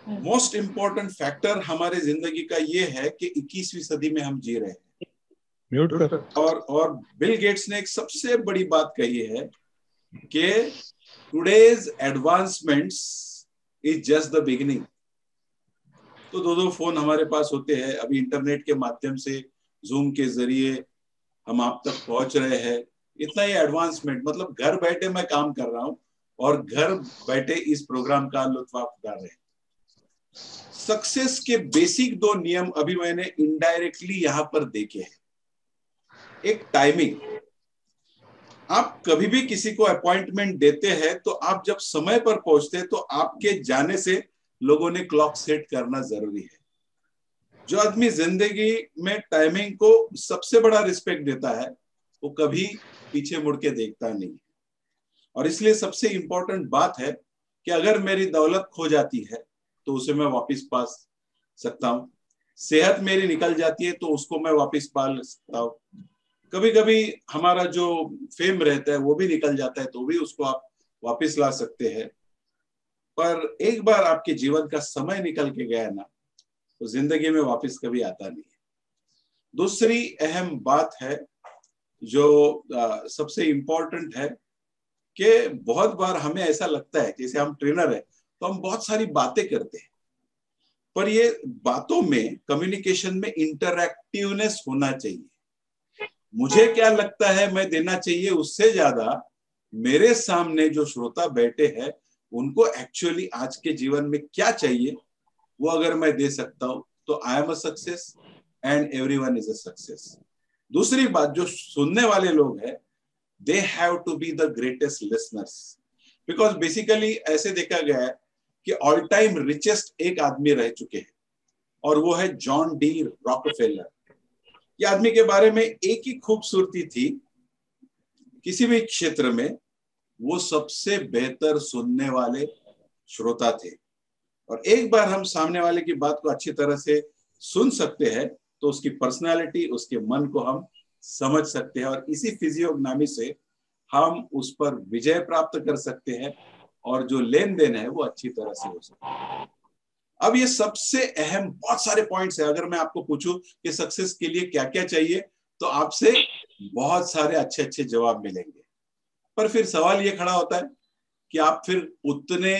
Most important factor हमारे जिंदगी का ये है कि 21वीं सदी में हम जी रहे हैं। म्यूट कर। और बिल गेट्स ने एक सबसे बड़ी बात कही है कि today's advancements is just the beginning. तो दो दो फोन हमारे पास होते हैं, अभी इंटरनेट के माध्यम से जूम के जरिए हम आप तक पहुंच रहे हैं। इतना ही एडवांसमेंट, मतलब घर बैठे मैं काम कर रहा हूं और घर बैठे इस प्रोग्राम का लुत्फ आप उठा रहे हैं। सक्सेस के बेसिक दो नियम अभी मैंने इनडायरेक्टली यहां पर देखे हैं। एक, टाइमिंग। आप कभी भी किसी को अपॉइंटमेंट देते हैं तो आप जब समय पर पहुंचते हैं तो आपके जाने से लोगों ने क्लॉक सेट करना जरूरी है। जो आदमी जिंदगी में टाइमिंग को सबसे बड़ा रिस्पेक्ट देता है वो कभी पीछे मुड़ के देखता नहीं। और इसलिए सबसे इंपॉर्टेंट बात है कि अगर मेरी दौलत खो जाती है तो उसे मैं वापस पा सकता हूँ। सेहत मेरी निकल जाती है तो उसको मैं वापस पा सकता हूँ। कभी कभी हमारा जो फेम रहता है वो भी निकल जाता है तो भी उसको आप वापस ला सकते हैं। पर एक बार आपके जीवन का समय निकल के गया ना तो जिंदगी में वापस कभी आता नहीं है। दूसरी अहम बात है जो सबसे इंपॉर्टेंट है कि बहुत बार हमें ऐसा लगता है जैसे हम ट्रेनर है तो हम बहुत सारी बातें करते हैं, पर ये बातों में, कम्युनिकेशन में इंटरैक्टिवनेस होना चाहिए। मुझे क्या लगता है मैं देना चाहिए, उससे ज्यादा मेरे सामने जो श्रोता बैठे हैं उनको एक्चुअली आज के जीवन में क्या चाहिए वो अगर मैं दे सकता हूं तो I am a success and everyone is a success. दूसरी बात, जो सुनने वाले लोग हैं they have to be the greatest listeners, because basically ऐसे देखा गया है कि ऑल टाइम रिचेस्ट एक आदमी रह चुके हैं और वो है जॉन डी रॉकफेलर। ये आदमी के बारे में एक ही खूबसूरती थी, किसी भी क्षेत्र में वो सबसे बेहतर सुनने वाले श्रोता थे। और एक बार हम सामने वाले की बात को अच्छी तरह से सुन सकते हैं तो उसकी पर्सनालिटी, उसके मन को हम समझ सकते हैं और इसी फिजियोग्नॉमी से हम उस पर विजय प्राप्त कर सकते हैं और जो लेन देन है वो अच्छी तरह से हो सकता है। अब ये सबसे अहम बहुत सारे पॉइंट्स है। अगर मैं आपको पूछूं कि सक्सेस के लिए क्या क्या चाहिए तो आपसे बहुत सारे अच्छे अच्छे जवाब मिलेंगे। पर फिर सवाल ये खड़ा होता है कि आप फिर उतने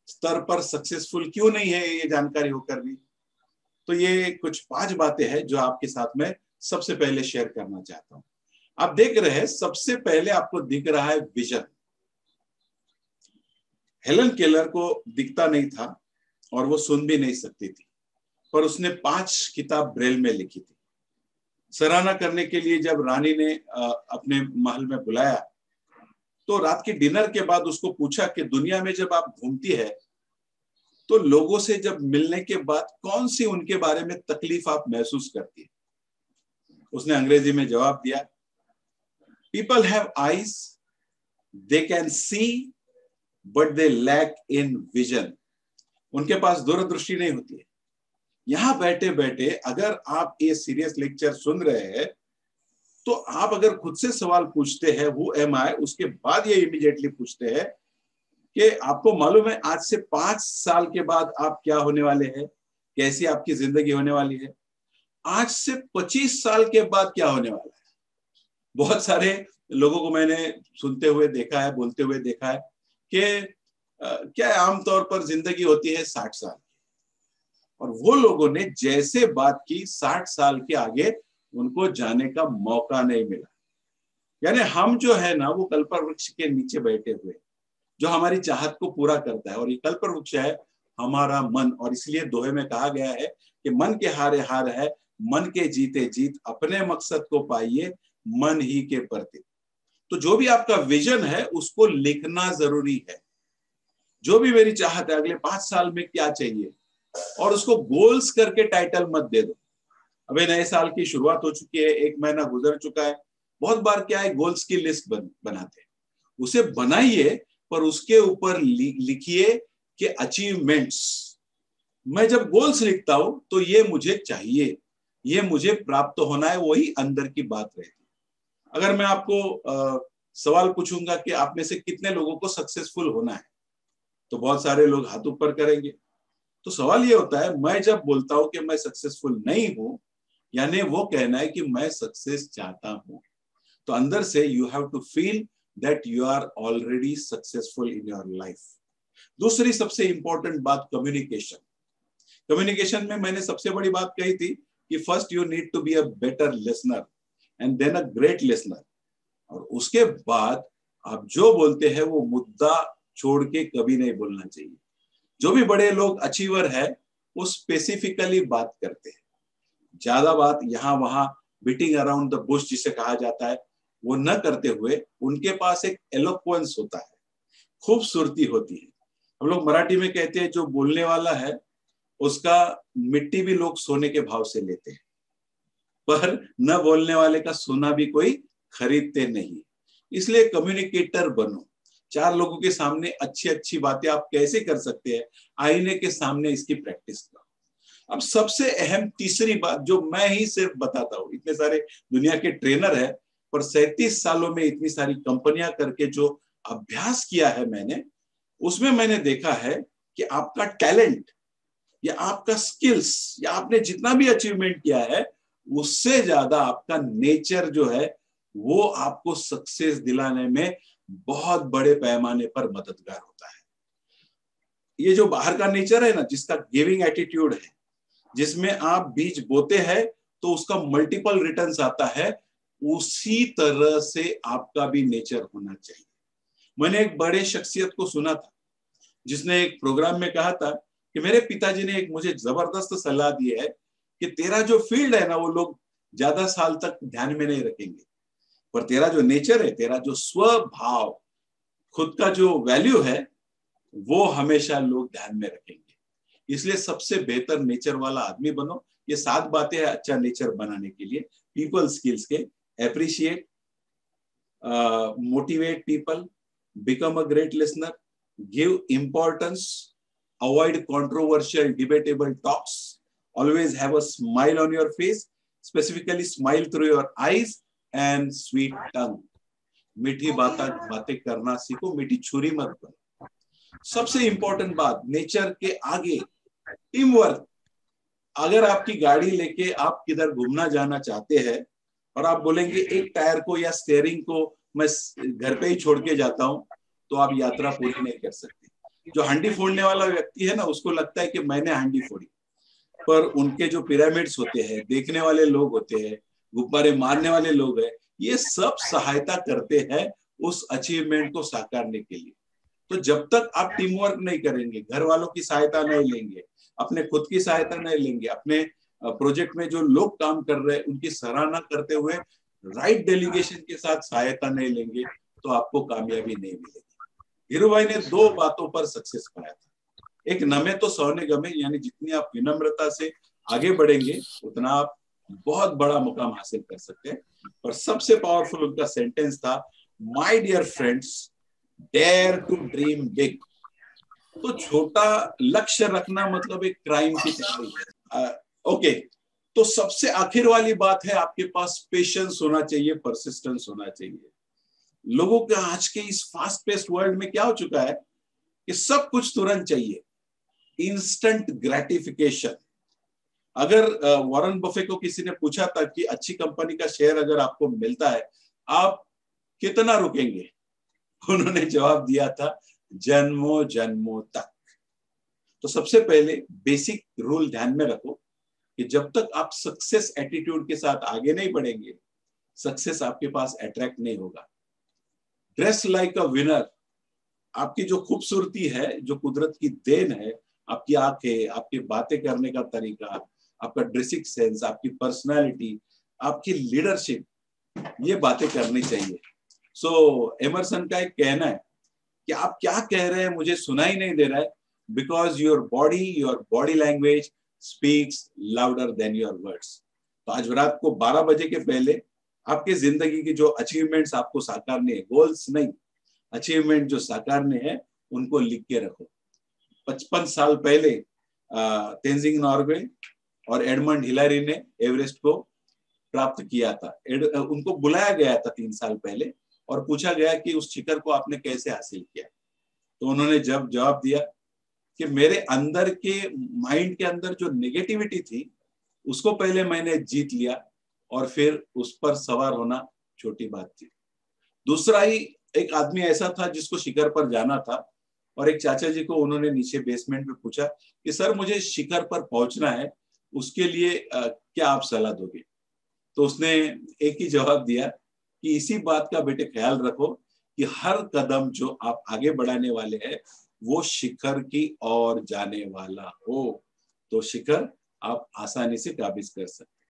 स्तर पर सक्सेसफुल क्यों नहीं है ये जानकारी होकर भी। तो ये कुछ 5 बातें हैं जो आपके साथ में सबसे पहले शेयर करना चाहता हूं। आप देख रहे हैं सबसे पहले आपको दिख रहा है विजन। हेलन केलर को दिखता नहीं था और वो सुन भी नहीं सकती थी, पर उसने 5 किताब ब्रेल में लिखी थी। सराहना करने के लिए जब रानी ने अपने महल में बुलाया तो रात के डिनर के बाद उसको पूछा कि दुनिया में जब आप घूमती है तो लोगों से जब मिलने के बाद कौन सी उनके बारे में तकलीफ आप महसूस करती है। उसने अंग्रेजी में जवाब दिया, people have eyes, they can see but they lack in vision. उनके पास दूरदृष्टि नहीं होती है। यहां बैठे बैठे अगर आप ये सीरियस लेक्चर सुन रहे हैं तो आप अगर खुद से सवाल पूछते हैं हु एम आई, उसके बाद ये इमीडिएटली पूछते हैं कि आपको मालूम है आज से 5 साल के बाद आप क्या होने वाले हैं, कैसी आपकी जिंदगी होने वाली है। आज से 25 साल के बाद क्या होने वाला है। बहुत सारे लोगों को मैंने सुनते हुए देखा है, बोलते हुए देखा है कि क्या आमतौर पर जिंदगी होती है 60 साल की, और वो लोगों ने जैसे बात की 60 साल के आगे उनको जाने का मौका नहीं मिला। यानी हम जो है ना वो कल्पवृक्ष के नीचे बैठे हुए जो हमारी चाहत को पूरा करता है, और ये कल्पवृक्ष है हमारा मन। और इसलिए दोहे में कहा गया है कि मन के हारे हार है, मन के जीते जीत, अपने मकसद को पाइए मन ही के प्रति। तो जो भी आपका विजन है उसको लिखना जरूरी है। जो भी मेरी चाहत है अगले 5 साल में क्या चाहिए, और उसको गोल्स करके टाइटल मत दे दो। अबे नए साल की शुरुआत हो चुकी है, 1 महीना गुजर चुका है। बहुत बार क्या है, गोल्स की लिस्ट बनाते हैं, उसे बनाइए पर उसके ऊपर लिखिए कि अचीवमेंट्स। मैं जब गोल्स लिखता हूं तो ये मुझे चाहिए, ये मुझे प्राप्त होना है, वही अंदर की बात रहती है। अगर मैं आपको सवाल पूछूंगा कि आप में से कितने लोगों को सक्सेसफुल होना है तो बहुत सारे लोग हाथ ऊपर करेंगे। तो सवाल ये होता है, मैं जब बोलता हूं कि मैं सक्सेसफुल नहीं हूं, यानी वो कहना है कि मैं सक्सेस चाहता हूं। तो अंदर से you have to feel that you are already successful in your life. दूसरी सबसे इंपॉर्टेंट बात, कम्युनिकेशन। कम्युनिकेशन में मैंने सबसे बड़ी बात कही थी कि first you need to be a better listener and then a great listener. और उसके बाद आप जो बोलते हैं वो मुद्दा छोड़ के कभी नहीं बोलना चाहिए। जो भी बड़े लोग अचीवर है वो स्पेसिफिकली बात करते हैं, ज्यादा बात यहाँ वहां बीटिंग अराउंड द बुश जिसे कहा जाता है वो न करते हुए उनके पास एक एलोक्वेंस होता है, खूबसूरती होती है। हम लोग मराठी में कहते हैं जो बोलने वाला है उसका मिट्टी भी लोग सोने के भाव से लेते हैं, पर न बोलने वाले का सोना भी कोई खरीदते नहीं। इसलिए कम्युनिकेटर बनो। चार लोगों के सामने अच्छी अच्छी बातें आप कैसे कर सकते हैं, आईने के सामने इसकी प्रैक्टिस करो। अब सबसे अहम तीसरी बात जो मैं ही सिर्फ बताता हूँ, इतने सारे दुनिया के ट्रेनर है, पर 37 सालों में इतनी सारी कंपनियां करके जो अभ्यास किया है मैंने, उसमें मैंने देखा है कि आपका टैलेंट या आपका स्किल्स या आपने जितना भी अचीवमेंट किया है उससे ज्यादा आपका नेचर जो है वो आपको सक्सेस दिलाने में बहुत बड़े पैमाने पर मददगार होता है। ये जो बाहर का नेचर है ना, जिसका गिविंग एटीट्यूड है, जिसमें आप बीज बोते हैं तो उसका मल्टीपल रिटर्न्स आता है, उसी तरह से आपका भी नेचर होना चाहिए। मैंने एक बड़े शख्सियत को सुना था जिसने एक प्रोग्राम में कहा था कि मेरे पिताजी ने एक मुझे जबरदस्त सलाह दी है कि तेरा जो फील्ड है ना वो लोग ज्यादा साल तक ध्यान में नहीं रखेंगे, पर तेरा जो नेचर है, तेरा जो स्वभाव, खुद का जो वैल्यू है वो हमेशा लोग ध्यान में रखेंगे। इसलिए सबसे बेहतर नेचर वाला आदमी बनो। ये 7 बातें हैं अच्छा नेचर बनाने के लिए। पीपल स्किल्स के, appreciate, motivate people, become a great listener, give importance, avoid controversial debatable talks, always have a smile on your face, specifically smile through your eyes and sweet tongue। मीठी बातें करना सीखो, मीठी छुरी मत बनो। सबसे इंपॉर्टेंट बात, नेचर के आगे टीम वर्क। अगर आपकी गाड़ी लेके आप किधर घूमना जाना चाहते हैं और आप बोलेंगे एक टायर को या स्टीयरिंग को मैं घर पे ही छोड़ के जाता हूं, तो आप यात्रा पूरी नहीं कर सकते। जो हांडी फोड़ने वाला व्यक्ति है ना, उसको लगता है कि मैंने हांडी फोड़ी, पर उनके जो पिरामिड्स होते हैं, देखने वाले लोग होते हैं, गुब्बारे मारने वाले लोग हैं, ये सब सहायता करते हैं उस अचीवमेंट को साकारने के लिए। तो जब तक आप टीम वर्क नहीं करेंगे, घर वालों की सहायता नहीं लेंगे, अपने खुद की सहायता नहीं लेंगे, अपने प्रोजेक्ट में जो लोग काम कर रहे हैं उनकी सराहना करते हुए राइट डेलीगेशन के साथ सहायता नहीं लेंगे, तो आपको कामयाबी नहीं मिलेगी। धीरू भाई ने 2 बातों पर सक्सेस पाया था। एक, नमे तो सौने गमे, यानी जितनी आप विनम्रता से आगे बढ़ेंगे उतना आप बहुत बड़ा मुकाम हासिल कर सकते हैं। और सबसे पावरफुल उनका सेंटेंस था, my dear friends, dare to dream big. तो छोटा लक्ष्य रखना मतलब एक क्राइम की तैयारी। ओके, तो सबसे आखिर वाली बात है, आपके पास पेशेंस होना चाहिए, परसिस्टेंस होना चाहिए। लोगों के आज के इस फास्ट पेस्ड वर्ल्ड में क्या हो चुका है कि सब कुछ तुरंत चाहिए, इंस्टेंट ग्रेटिफिकेशन। अगर वॉरेन बफे को किसी ने पूछा था कि अच्छी कंपनी का शेयर अगर आपको मिलता है आप कितना रुकेंगे, उन्होंने जवाब दिया था, जन्मों जन्मों तक। तो सबसे पहले बेसिक रूल ध्यान में रखो कि जब तक आप सक्सेस एटीट्यूड के साथ आगे नहीं बढ़ेंगे, सक्सेस आपके पास अट्रैक्ट नहीं होगा। Dress like a winner. आपकी जो खूबसूरती है, जो कुदरत की देन है, आपकी आंखें, आपके बातें करने का तरीका, आपका ड्रेसिंग सेंस, आपकी पर्सनालिटी, आपकी लीडरशिप, ये बातें करनी चाहिए। सो एमरसन का एक कहना है कि आप क्या कह रहे हैं मुझे सुनाई नहीं दे रहा है, because your body language speaks louder than your words. तो आज रात को 12 बजे के पहले आपके जिंदगी की जो अचीवमेंट्स आपको साकारने हैं, गोल्स नहीं, अचीवमेंट जो साकारने हैं, उनको लिख के रखो। 55 साल पहले तेंजिंग नॉर्गे और एडमंड हिलारी ने एवरेस्ट को प्राप्त किया था। उनको बुलाया गया था 3 साल पहले और पूछा गया कि उस शिखर को आपने कैसे हासिल किया, तो उन्होंने जब जवाब दिया कि मेरे अंदर के माइंड के अंदर जो नेगेटिविटी थी उसको पहले मैंने जीत लिया और फिर उस पर सवार होना छोटी बात थी। दूसरा ही एक आदमी ऐसा था जिसको शिखर पर जाना था और एक चाचा जी को उन्होंने नीचे बेसमेंट में पूछा कि सर मुझे शिखर पर पहुंचना है, उसके लिए क्या आप सलाह दोगे? तो उसने एक ही जवाब दिया कि इसी बात का बेटे ख्याल रखो कि हर कदम जो आप आगे बढ़ाने वाले हैं वो शिखर की ओर जाने वाला हो, तो शिखर आप आसानी से काबिज कर सकते हैं।